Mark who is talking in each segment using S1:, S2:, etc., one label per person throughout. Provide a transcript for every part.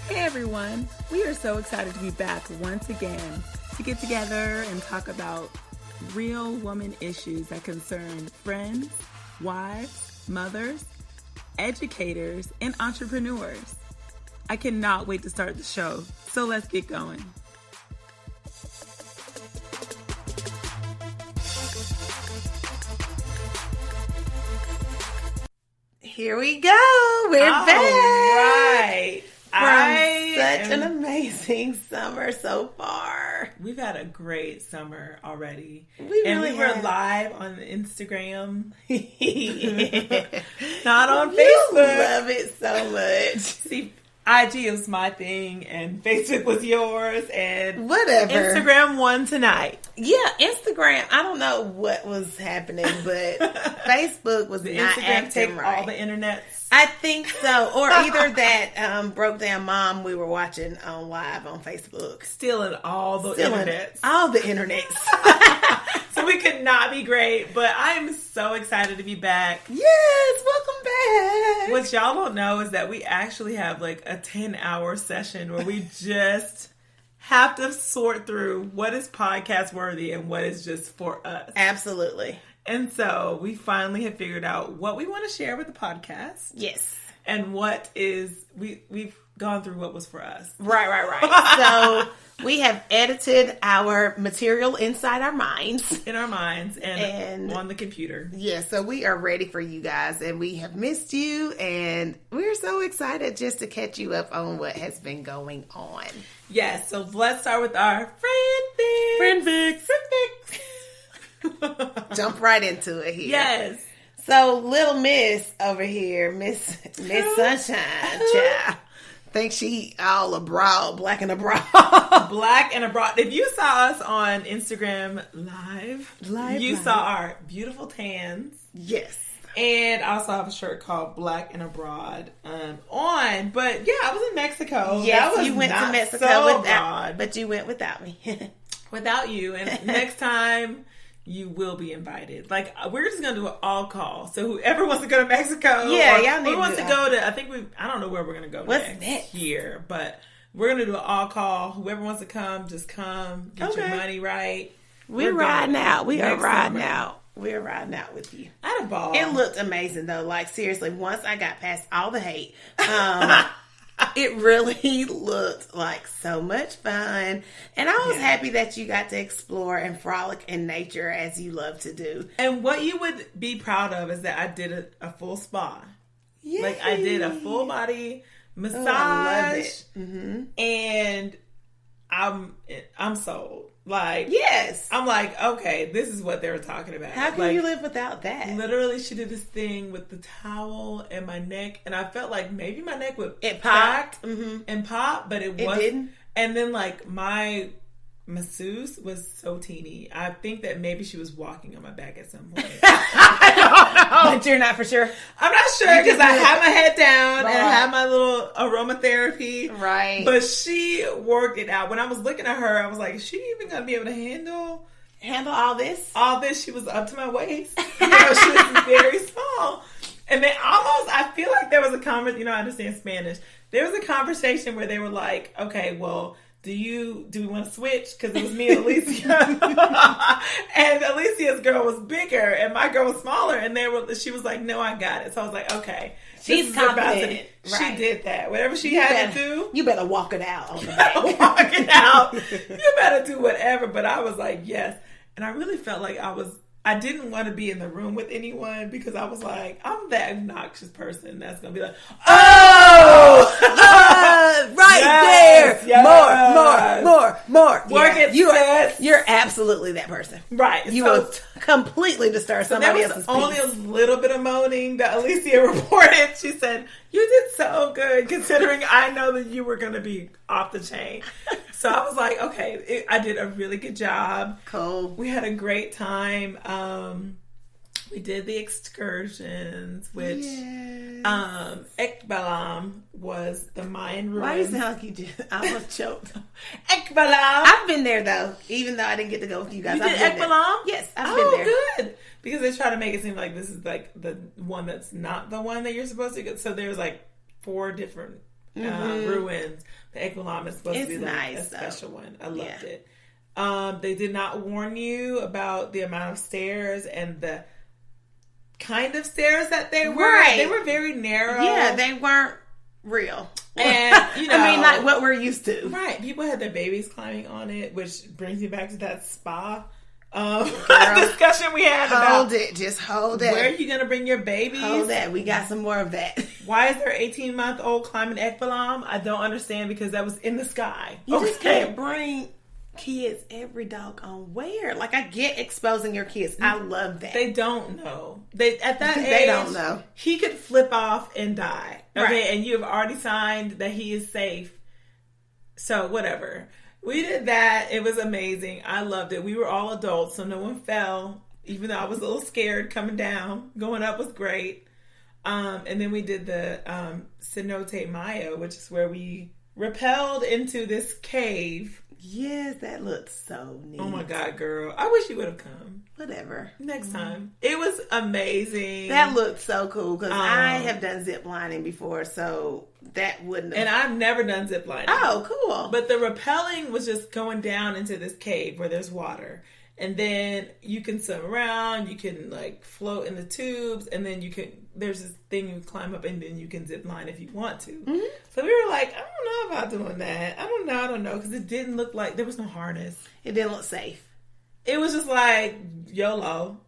S1: Hey everyone, we are so excited to be back once again to get together and talk about real woman issues that concern friends, wives, mothers, educators, and entrepreneurs. I cannot wait to start the show, so let's get going.
S2: Here we go. We're back.
S1: Right.
S2: Such an amazing summer so far.
S1: We've had a great summer already.
S2: We
S1: were live on Instagram. Not on Facebook.
S2: You love it so much.
S1: See, IG was my thing and Facebook was yours and
S2: whatever.
S1: Instagram won tonight.
S2: Yeah, Instagram. I don't know what was happening, but Facebook was
S1: the
S2: not
S1: Instagram
S2: acting
S1: take
S2: right.
S1: all the internets.
S2: I think so. Or either that Broke Down Mom we were watching on live on Facebook.
S1: Stealing all the internets.
S2: All the internets.
S1: So we could not be great, but I'm so excited to be back.
S2: Yes, welcome back.
S1: What y'all don't know is that we actually have like a 10-hour session where we just have to sort through what is podcast worthy and what is just for us.
S2: Absolutely.
S1: And so we finally have figured out what we want to share with the podcast.
S2: Yes.
S1: And what is, we've gone through what was for us.
S2: Right. So we have edited our material inside our minds.
S1: In our minds and on the computer.
S2: Yeah, so we are ready for you guys and we have missed you and we're so excited just to catch you up on what has been going on.
S1: Yes, so let's start with our friend Fix.
S2: Jump right into it here.
S1: Yes.
S2: So little Miss over here, Miss Sunshine, child. Think she all abroad, black and abroad.
S1: Black and abroad. If you saw us on Instagram live, you saw our beautiful tans.
S2: Yes.
S1: And I also have a shirt called Black and Abroad on. But yeah, I was in Mexico.
S2: Yes, you went to Mexico but you went without me.
S1: Without you. And next time you will be invited. Like, we're just going to do an all-call. So whoever wants to go to Mexico.
S2: Yeah, y'all need
S1: who wants to go to, I don't know where we're going to go
S2: next
S1: year. But we're going to do an all-call. Whoever wants to come, just come. Get your money right.
S2: We're riding out. We are riding out. We're riding out with you.
S1: I had a ball.
S2: It looked amazing, though. Like, seriously, once I got past all the hate, it really looked like so much fun. And I was happy that you got to explore and frolic in nature as you love to do.
S1: And what you would be proud of is that I did a full spa.
S2: Yay.
S1: Like, I did a full body massage.
S2: Oh, I love it. Mm-hmm.
S1: And I'm sold. Like,
S2: yes.
S1: I'm like, okay, this is what they were talking about.
S2: How can you live without that?
S1: Literally, she did this thing with the towel and my neck, and I felt like maybe my neck would
S2: pop
S1: and pop, but it
S2: didn't.
S1: And then, like, my masseuse was so teeny. I think that maybe she was walking on my back at some point.
S2: I don't know. But you're not for sure?
S1: I'm not sure because I had my head down and I had my little aromatherapy.
S2: Right.
S1: But she worked it out. When I was looking at her, I was like, is she even going to be able to handle
S2: all this?
S1: All this. She was up to my waist. She was very small. And then almost, I feel like there was a conversation, I understand Spanish. There was a conversation where they were like, okay, well, do we want to switch? Because it was me and Alicia. And Alicia's girl was bigger and my girl was smaller. And she was like, no, I got it. So I was like, okay.
S2: She's confident.
S1: She did that. Whatever she had to do.
S2: You better walk it out on the back.
S1: Walk it out. You better do whatever. But I was like, yes. And I really felt like I didn't want to be in the room with anyone because I was like, I'm that obnoxious person that's going to be like,
S2: right
S1: yes,
S2: there. More.
S1: Work it,
S2: you're absolutely that person.
S1: Right.
S2: You will completely disturb somebody else's peace.
S1: Only a little bit of moaning that Alicia reported. She said, you did so good considering I know that you were going to be off the chain. So I was like, okay, I did a really good job.
S2: Cool.
S1: We had a great time. We did the excursions, which Ekbalam was the Mayan ruins.
S2: Why do you sound like you did? I almost choked.
S1: Ekbalam.
S2: I've been there though, even though I didn't get to go with you guys.
S1: You did Ekbalam?
S2: Yes, I've been there.
S1: Oh, good. Because they try to make it seem like this is like the one that's not the one that you're supposed to go. So there's like 4 different ruins. The Equilom is supposed to be like
S2: nice,
S1: a special one. I loved
S2: Yeah.
S1: it. They did not warn you about the amount of stairs and the kind of stairs that they were.
S2: Right.
S1: They were very narrow.
S2: Yeah, they weren't real.
S1: And, you know.
S2: I mean, like what we're used to.
S1: Right. People had their babies climbing on it, which brings me back to that spa discussion we had about.
S2: Just hold it.
S1: Where are you going to bring your babies?
S2: Hold that. We got some more of that.
S1: Why is there 18-month-old climbing Ekbalam? I don't understand, because that was in the sky.
S2: You just can't bring kids every doggone where. Like, I get exposing your kids. I love that.
S1: They don't know. At that age,
S2: they don't know.
S1: He could flip off and die. Okay,
S2: Right.
S1: and you have already signed that he is safe. So whatever. We did that. It was amazing. I loved it. We were all adults, so no one fell. Even though I was a little scared coming down. Going up was great. And then we did the Cenote Mayo, which is where we rappelled into this cave.
S2: Yes, that looks so neat.
S1: Oh my God, girl. I wish you would have come.
S2: Whatever.
S1: Next time. It was amazing.
S2: That looked so cool, because I have done zip lining before, so that wouldn't have...
S1: And I've never done zip lining.
S2: Oh, cool.
S1: But the rappelling was just going down into this cave where there's water. And then you can swim around, you can like float in the tubes, and then there's this thing you climb up, and then you can zip line if you want to. Mm-hmm. So we were like, I don't know about doing that. I don't know, because it didn't look like, there was no harness.
S2: It didn't look safe.
S1: It was just like, YOLO.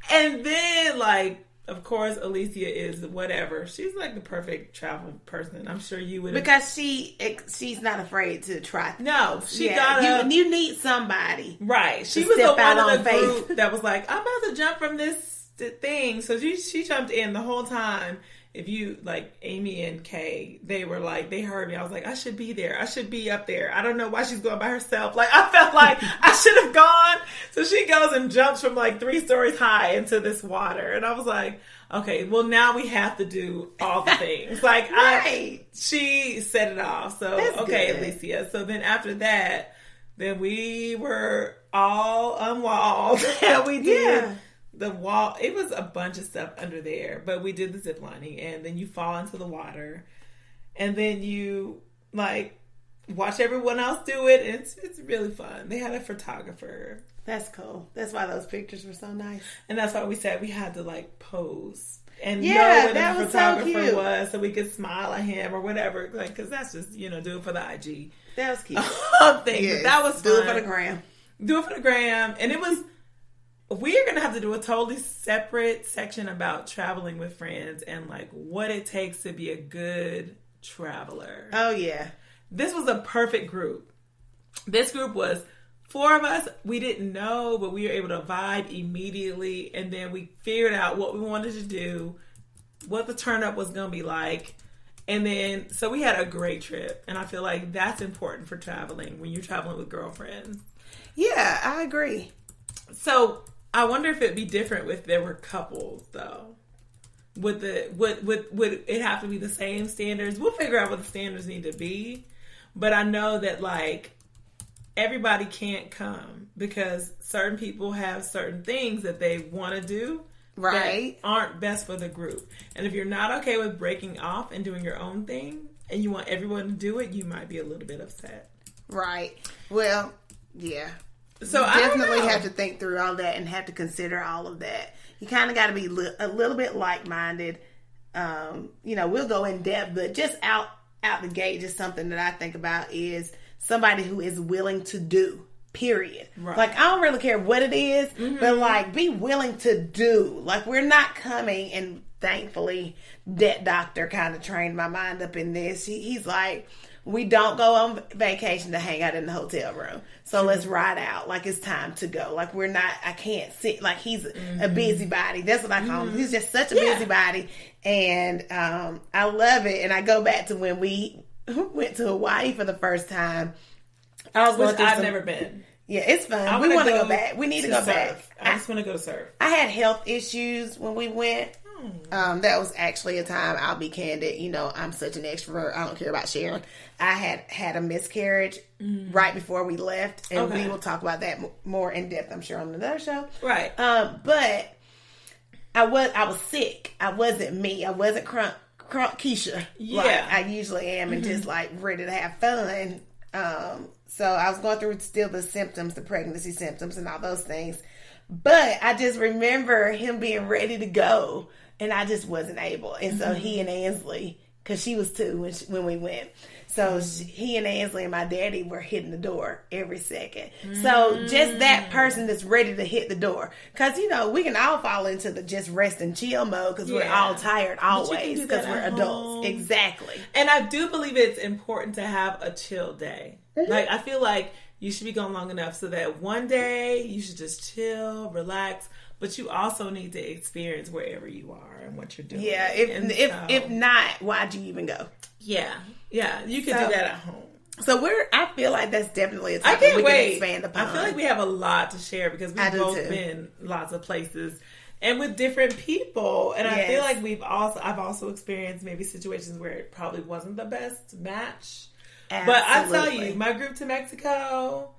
S1: And then, like, of course, Alicia is whatever. She's like the perfect travel person. I'm sure you would.
S2: Because she's not afraid to try.
S1: No, she got
S2: you need somebody.
S1: Right. She was the one in the group that was like, I'm about to jump from this thing. So she jumped in the whole time. If you, like, Amy and Kay, they were like, they heard me. I was like, I should be there. I should be up there. I don't know why she's going by herself. Like, I felt like I should have gone. So she goes and jumps from, like, 3 stories high into this water. And I was like, okay, well, now we have to do all the things. Like,
S2: right.
S1: She set it off. So,
S2: that's
S1: okay,
S2: good.
S1: Alicia. So then after that, then we were all unwalled. And we did.
S2: Yeah.
S1: The wall, it was a bunch of stuff under there, but we did the zip lining, and then you fall into the water, and then you like watch everyone else do it, and it's really fun. They had a photographer.
S2: That's cool. That's why those pictures were so nice.
S1: And that's why we said we had to like pose and
S2: Yeah,
S1: know where
S2: that
S1: the
S2: was so
S1: photographer
S2: cute.
S1: was, so we could smile at him or whatever, like, because that's just, do it for the IG
S2: That was cute.
S1: thing.
S2: Yes.
S1: But that was fun.
S2: Do it for the gram.
S1: Do it for the gram. And it was, we are going to have to do a totally separate section about traveling with friends and like what it takes to be a good traveler.
S2: Oh, yeah.
S1: This was a perfect group. This group was 4 of us. We didn't know, but we were able to vibe immediately. And then we figured out what we wanted to do, what the turn up was going to be like. And then, so we had a great trip. And I feel like that's important for traveling when you're traveling with girlfriends.
S2: Yeah, I agree.
S1: So I wonder if it'd be different if there were couples, though. Would it have to be the same standards? We'll figure out what the standards need to be. But I know that like everybody can't come because certain people have certain things that they want to do,
S2: right,
S1: that aren't best for the group. And if you're not okay with breaking off and doing your own thing, and you want everyone to do it, you might be a little bit upset.
S2: Right. Well, yeah.
S1: So
S2: you
S1: I
S2: definitely
S1: don't know.
S2: have to think through all that and have to consider all of that. You kind of got to be a little bit like-minded. We'll go in depth, but just out the gate, just something that I think about is somebody who is willing to do, period.
S1: Right.
S2: Like, I don't really care what it is, but like, be willing to do. Like, we're not coming, and thankfully, that doctor kind of trained my mind up in this. He's like, we don't go on vacation to hang out in the hotel room. So let's ride out. Like, it's time to go. Like, I can't sit. Like, he's a busybody. That's what I call him. He's just such a busybody. And I love it. And I go back to when we went to Hawaii for the first time.
S1: I've never been.
S2: Yeah, it's fun. We want to go back. We need to go back.
S1: I just want to go surf.
S2: I had health issues when we went. That was actually a time, I'll be candid, I'm such an extrovert, I don't care about sharing. I had a miscarriage right before we left, and we will talk about that more in depth, I'm sure, on another show.
S1: Right.
S2: But I was sick. I wasn't me. I wasn't Keisha.
S1: Yeah.
S2: Like I usually am and just like ready to have fun. So I was going through still the symptoms, the pregnancy symptoms and all those things. But I just remember him being ready to go and I just wasn't able. And so he and Ansley, because she was 2 when we went. So he and Ansley and my daddy were hitting the door every second. So just that person that's ready to hit the door. Because, you know, we can all fall into the just rest and chill mode because we're all tired always because we're adults. Exactly.
S1: And I do believe it's important to have a chill day. Like, I feel like you should be gone long enough so that one day you should just chill, relax. But you also need to experience wherever you are and what you're doing.
S2: Yeah, if not, why'd you even go?
S1: Yeah, you could do that at home.
S2: So I feel like that's definitely a topic we can expand upon.
S1: I feel like we have a lot to share because we've both been lots of places and with different people. And I feel like I've also experienced maybe situations where it probably wasn't the best match. Absolutely. But I tell you, my group to Mexico,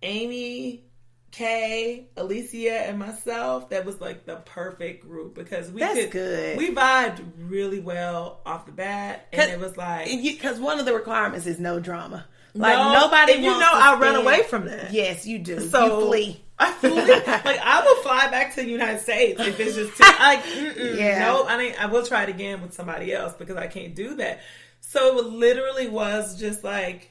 S1: Amy, Kay, Alicia, and myself, that was like the perfect group because we vibed really well off the bat, and it was like
S2: because one of the requirements is no drama. Like nobody,
S1: and I run away from that.
S2: Yes, you do.
S1: So
S2: you flee.
S1: I flee. Like I will fly back to the United States if it's just no. I will try it again with somebody else because I can't do that. So it literally was just like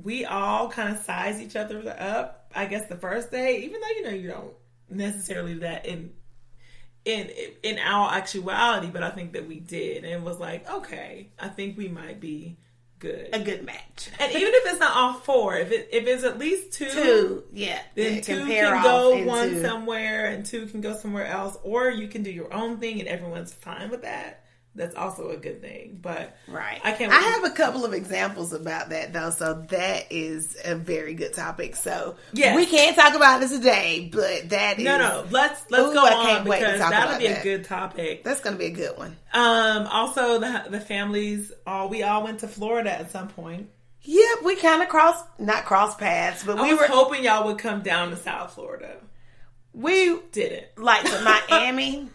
S1: we all kind of size each other up. I guess the first day, even though you don't necessarily do that in our actuality, but I think that we did, and it was like, okay, I think we might be good,
S2: a good match.
S1: And even if it's not all 4, if it's at least 2, then 2 can go one somewhere and 2 can go somewhere else, or you can do your own thing and everyone's fine with that. That's also a good thing, but I
S2: have a couple of examples about that though, so that is a very good topic. So we can't talk about this today, but that is
S1: Let's go on because that'll be a good topic.
S2: That's going to be a good one.
S1: Also the families, we all went to Florida at some point.
S2: Yep, we kind of not crossed paths, but
S1: we were hoping y'all would come down to South Florida.
S2: We
S1: didn't
S2: like to Miami.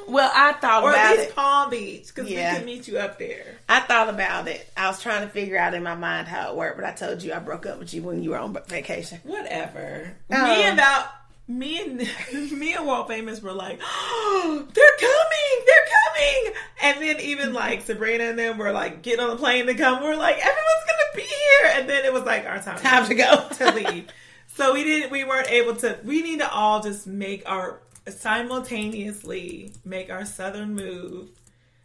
S2: Well, I thought about it. Or at least
S1: Palm Beach, because we could meet you up there.
S2: I thought about it. I was trying to figure out in my mind how it worked, but I told you I broke up with you when you were on vacation.
S1: Whatever. Me and Walt Famous were like, oh, they're coming. And then even like Serena and them were like getting on the plane to come. We're like, everyone's gonna be here. And then it was like our time
S2: to go
S1: to leave. So we weren't able to. We need to all just simultaneously make our southern move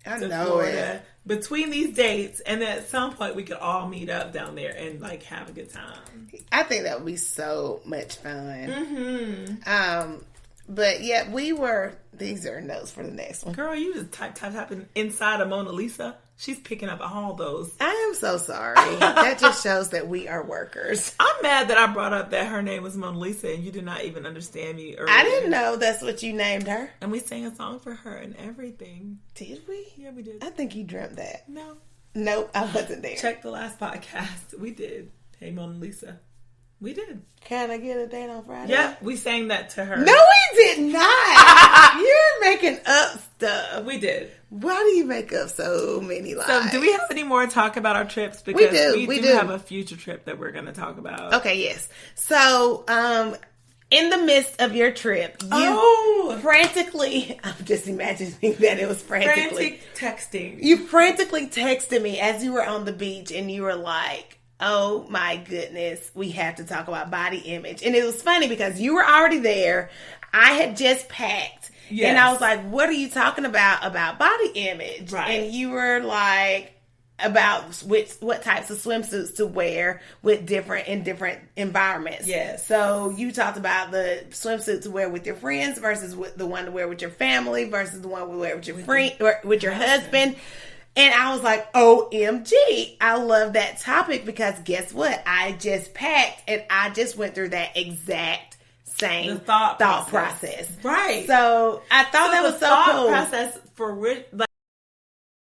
S1: to Florida between these dates, and then at some point we could all meet up down there and like have a good time.
S2: I think that would be so much fun. But yeah, these are notes for the next one.
S1: Girl, you just typing inside of Mona Lisa. She's picking up all those.
S2: I am so sorry. That just shows that we are workers.
S1: I'm mad that I brought up that her name was Mona Lisa and you did not even understand me earlier.
S2: I didn't know that's what you named her.
S1: And we sang a song for her and everything.
S2: Did we?
S1: Yeah, we did.
S2: I think you dreamt that.
S1: No.
S2: Nope, I wasn't there.
S1: Check the last podcast. We did. Hey, Mona Lisa. We did.
S2: Can I get a date on Friday?
S1: Yeah, we sang that to her.
S2: No, we did not. You're making up stuff.
S1: We did.
S2: Why do you make up so many lies?
S1: So, do we have any more to talk about our trips? Because we do have a future trip that we're going to talk about.
S2: Okay, yes. So, in the midst of your trip, you frantically, I'm just imagining that it was frantic
S1: texting.
S2: You frantically texted me as you were on the beach and you were like, oh my goodness, we have to talk about body image. And it was funny because you were already there. I had just packed. Yes. And I was like, what are you talking about body image?
S1: Right.
S2: And you were like, about what types of swimsuits to wear in different environments.
S1: Yes.
S2: So you talked about the swimsuit to wear with your friends versus the one to wear with your family versus the one to wear with your friend or with your husband. And I was like, OMG, I love that topic because guess what? I just packed and I just went through that exact same thought process.
S1: Right.
S2: So I thought that was so cool.
S1: Process for which,